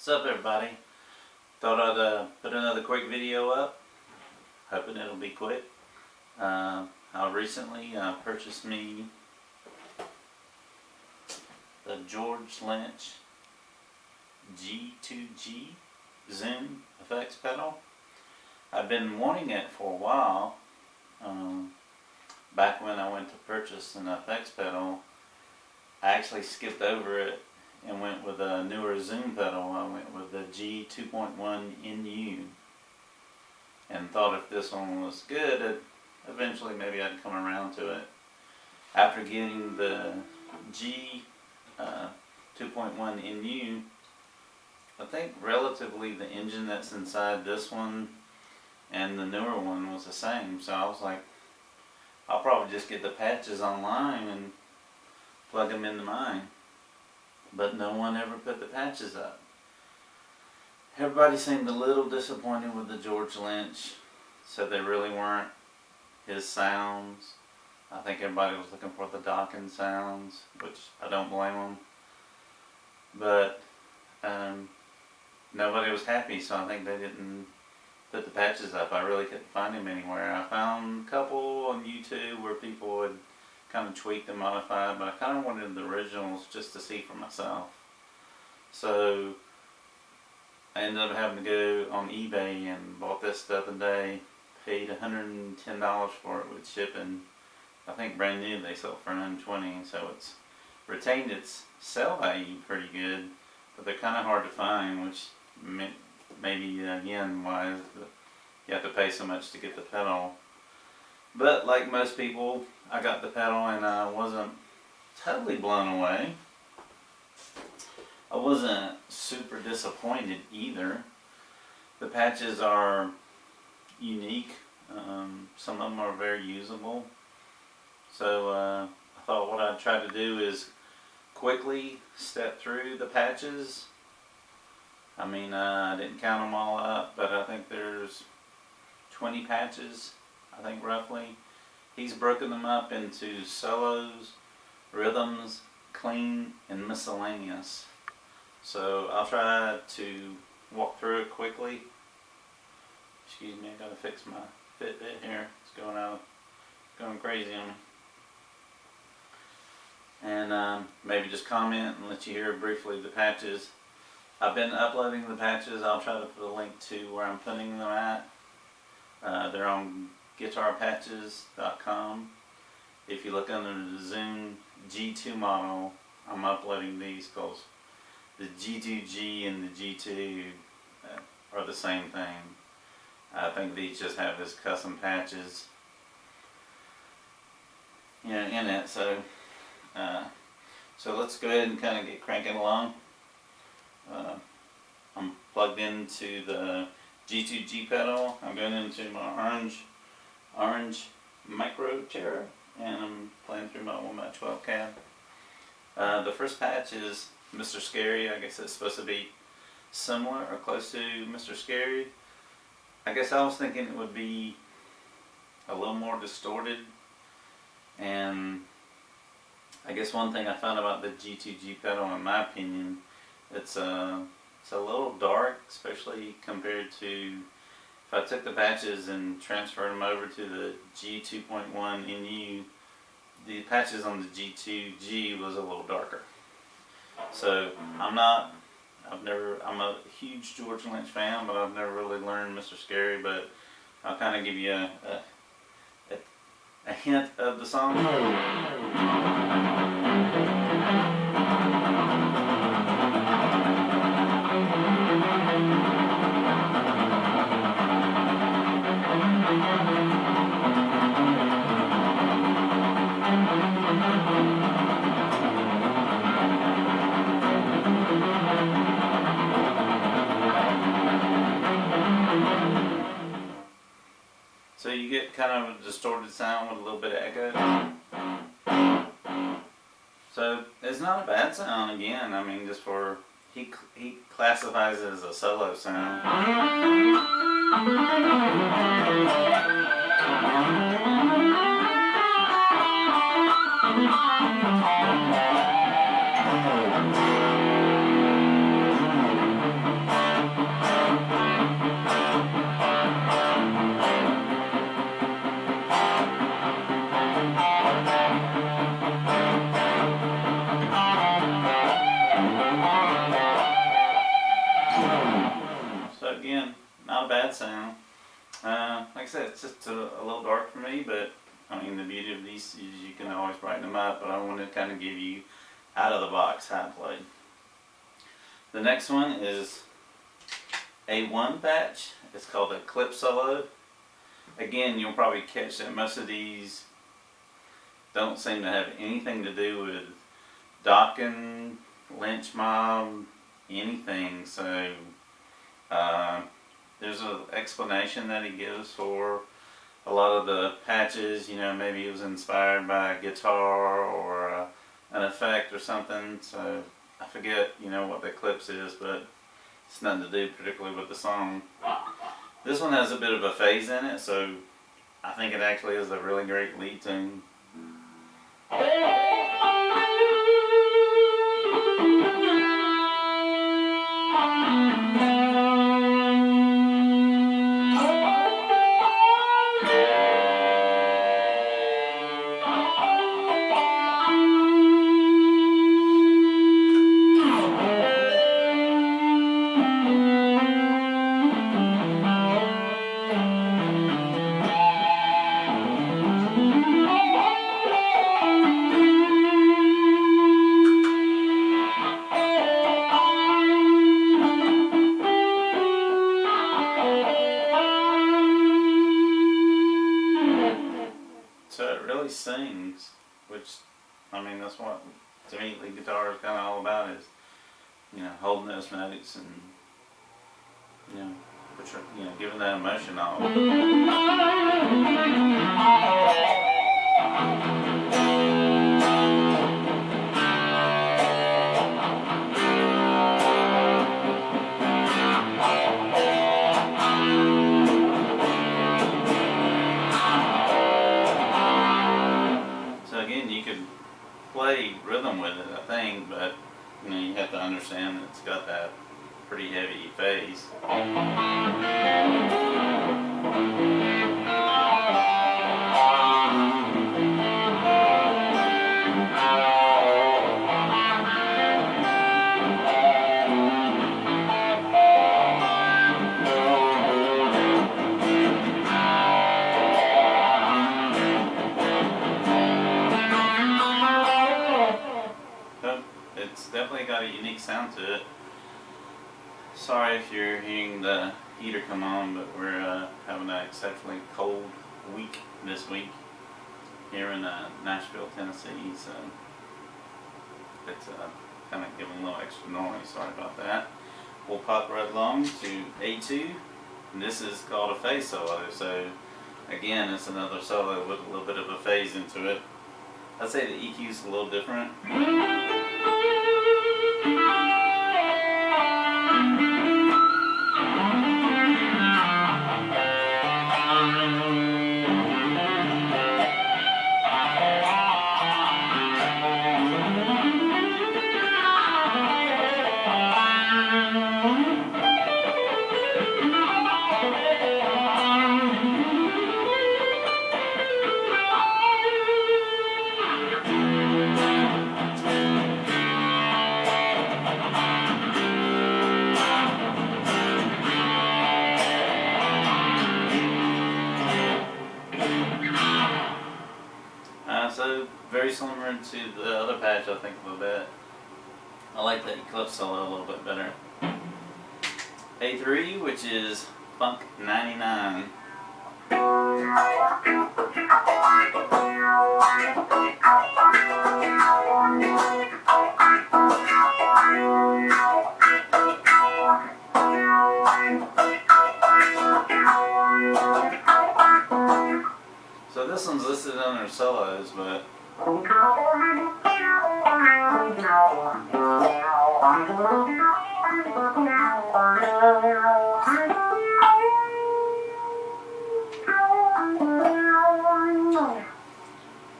What's up, everybody? Thought I'd put another quick video up, hoping it'll be quick. I recently purchased me the George Lynch G2G Zoom effects pedal. I've been wanting it for a while. Back when I went to purchase an effects pedal, I actually skipped over it and went with a newer Zoom pedal. I went with the G2.1 NU and thought if this one was good, eventually maybe I'd come around to it. After getting the G2.1 NU, I think relatively the engine that's inside this one and the newer one was the same, so I was like, I'll probably just get the patches online and plug them into mine. But no one ever put the patches up. Everybody seemed a little disappointed with the George Lynch. Said they really weren't his sounds. I think everybody was looking for the docking sounds, which I don't blame them. But nobody was happy, so I think they didn't put the patches up. I really couldn't find them anywhere. I found a couple on YouTube where people would kind of tweaked and modified, but I kind of wanted the originals just to see for myself. So I ended up having to go on eBay and bought this the other day. Paid $110 for it with shipping. I think brand new they sold for $120, so it's retained its sell value pretty good, but they're kind of hard to find, which maybe again why you have to pay so much to get the pedal. But like most people, I got the pedal and I wasn't totally blown away. I wasn't super disappointed either. The patches are unique. Some of them are very usable. So I thought what I'd try to do is quickly step through the patches. I mean, I didn't count them all up, but I think there's 20 patches, I think roughly. He's broken them up into solos, rhythms, clean, and miscellaneous. So I'll try to walk through it quickly. Excuse me, I gotta fix my Fitbit here. It's going crazy on me. And maybe just comment and let you hear briefly the patches. I've been uploading the patches. I'll try to put a link to where I'm putting them at. They're on guitarpatches.com. If you look under the Zoom G2 model, I'm uploading these because the G2G and the G2 are the same thing. I think these just have his custom patches in it. So let's go ahead and kind of get cranking along. I'm plugged into the G2G pedal. I'm going into my orange micro Terra, and I'm playing through my 1x12 cab. The first patch is Mr. Scary. I guess it's supposed to be similar or close to Mr. Scary. I guess I was thinking it would be a little more distorted, and I guess one thing I found about the G2G pedal, in my opinion, it's a little dark, especially compared to if I took the patches and transferred them over to the G2.1 NU. The patches on the G2G was a little darker. So I'm a huge George Lynch fan, but I've never really learned Mr. Scary. But I'll kind of give you a hint of the song. So you get kind of a distorted sound with a little bit of echo. So it's not a bad sound again. I mean, just for he classifies it as a solo sound. like I said, it's just a little dark for me, but I mean, the beauty of these is you can always brighten them up, but I want to kind of give you out of the box how it played. The next one is A1 patch. It's called a clip solo. Again, you'll probably catch that most of these don't seem to have anything to do with docking, Lynch mob, anything. So there's an explanation that he gives for a lot of the patches. You know, maybe it was inspired by a guitar or an effect or something. So I forget, you know, what the clips is, but it's nothing to do particularly with the song. This one has a bit of a phase in it, so I think it actually is a really great lead tune. So it really sings, which, I mean, that's what, to me, lead guitar is kind of all about, is, you know, holding those notes and, you know, giving that emotion off. Again, you could play rhythm with it, I think, but you know, you have to understand that it's got that pretty heavy phase. It's definitely got a unique sound to it. Sorry if you're hearing the heater come on, but we're having an exceptionally cold week this week here in Nashville, Tennessee, so it's kind of giving a little extra noise. Sorry about that. We'll pop right along to A2, and this is called a phase solo. So again, it's another solo with a little bit of a phase into it. I'd say the EQ is a little different. So very similar to the other patch, I think, a little bit. I like the Eclipse solo a little bit better. A3, which is Funk 99. So this one's listed under solos, but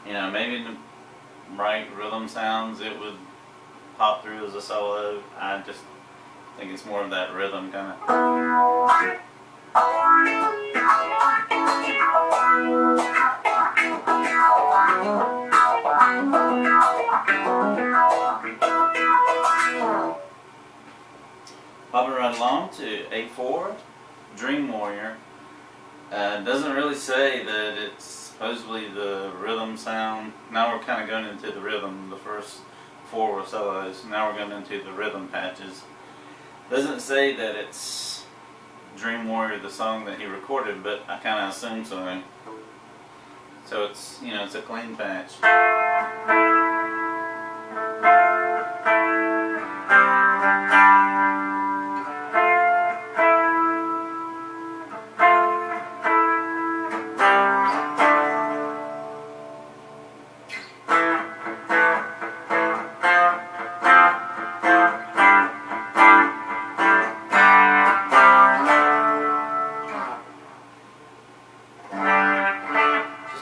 you know, maybe in the right rhythm sounds it would pop through as a solo. I just think it's more of that rhythm kind of. Popping right along to A4, Dream Warrior. It doesn't really say that it's supposedly the rhythm sound. Now we're kind of going into the rhythm. The first 4 were solos. Now we're going into the rhythm patches. Doesn't say that it's Dream Warrior, the song that he recorded, but I kind of assume so. So it's, you know, it's a clean patch.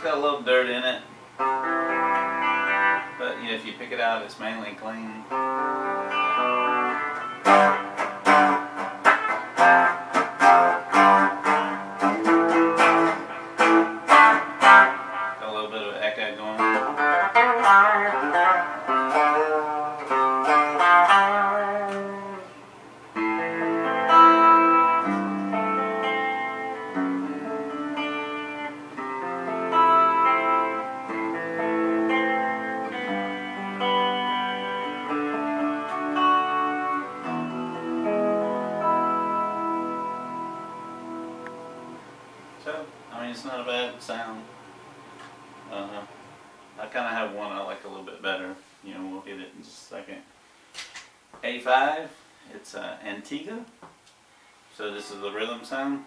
Got a little dirt in it, but you know, if you pick it out, it's mainly clean. Got a little bit of echo going. So, I mean, it's not a bad sound. I kind of have one I like a little bit better. You know, we'll hit it in just a second. A5, it's Antigua. So this is the rhythm sound.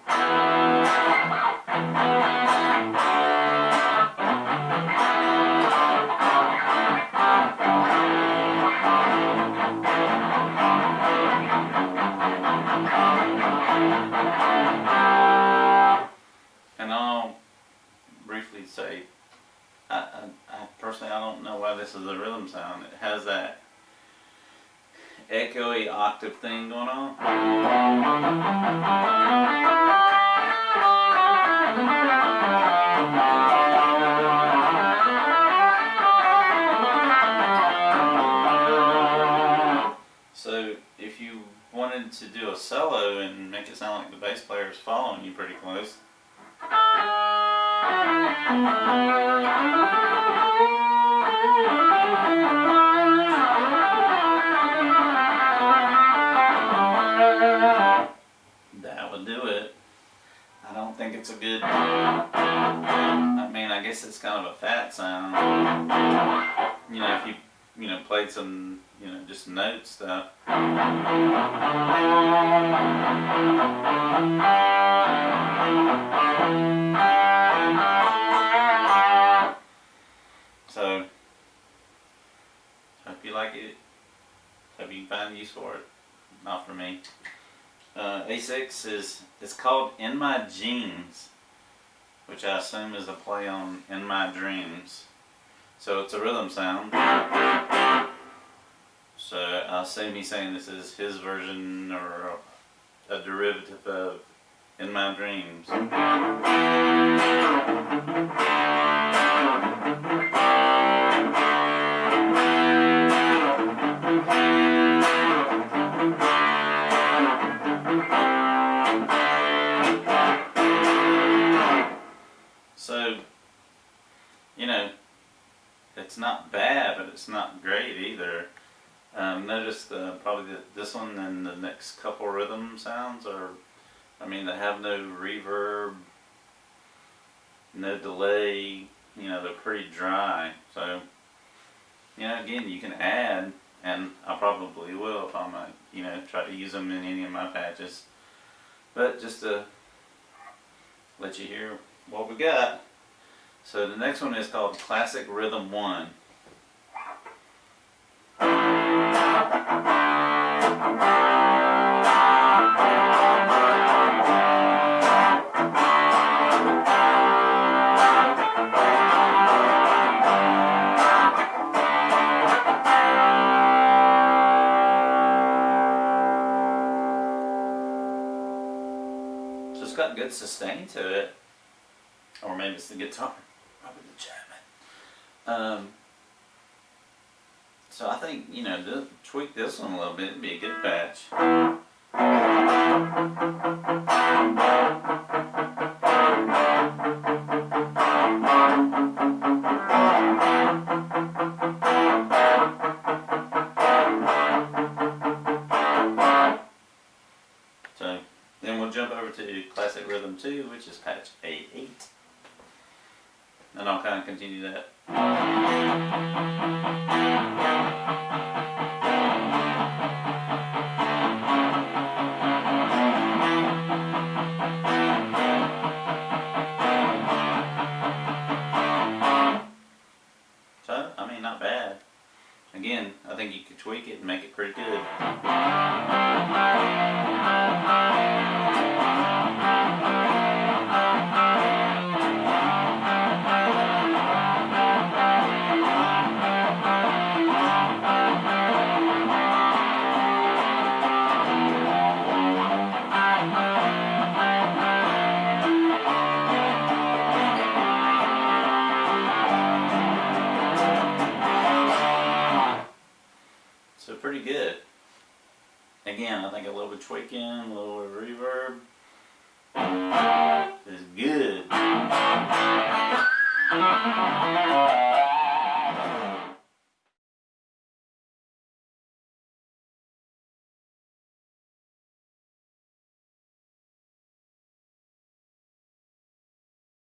And I'll briefly say, I personally, I don't know why this is a rhythm sound. It has that echoey octave thing going on. So if you wanted to do a solo and make it sound like the bass player is following you pretty close, that would do it. I don't think it's a good, I mean, I guess it's kind of a fat sound. You know, if you know, played some, you know, just note stuff. So, hope you like it. Hope you can find use for it. Not for me. A6 it's called In My Jeans, which I assume is a play on In My Dreams. So it's a rhythm sound. So I assume he's saying this is his version or a derivative of In My Dreams. So, you know, it's not bad, but it's not great either. Notice probably this one and the next couple rhythm sounds are, I mean, they have no reverb, no delay, you know, they're pretty dry. So, you know, again, you can add, and I probably will if I'm, you know, try to use them in any of my patches. But just to let you hear what we got. So the next one is called Classic Rhythm 1. So it's got good sustain to it. Or maybe it's the guitar. Probably the Chapman. So I think, you know, tweak this one a little bit, it'd be a good patch. classic rhythm 2, which is patch A8. And I'll kind of continue that. So, I mean, not bad. Again, I think you could tweak it and make it pretty good. So pretty good. Again, I think a little bit of tweaking, a little bit of reverb is good.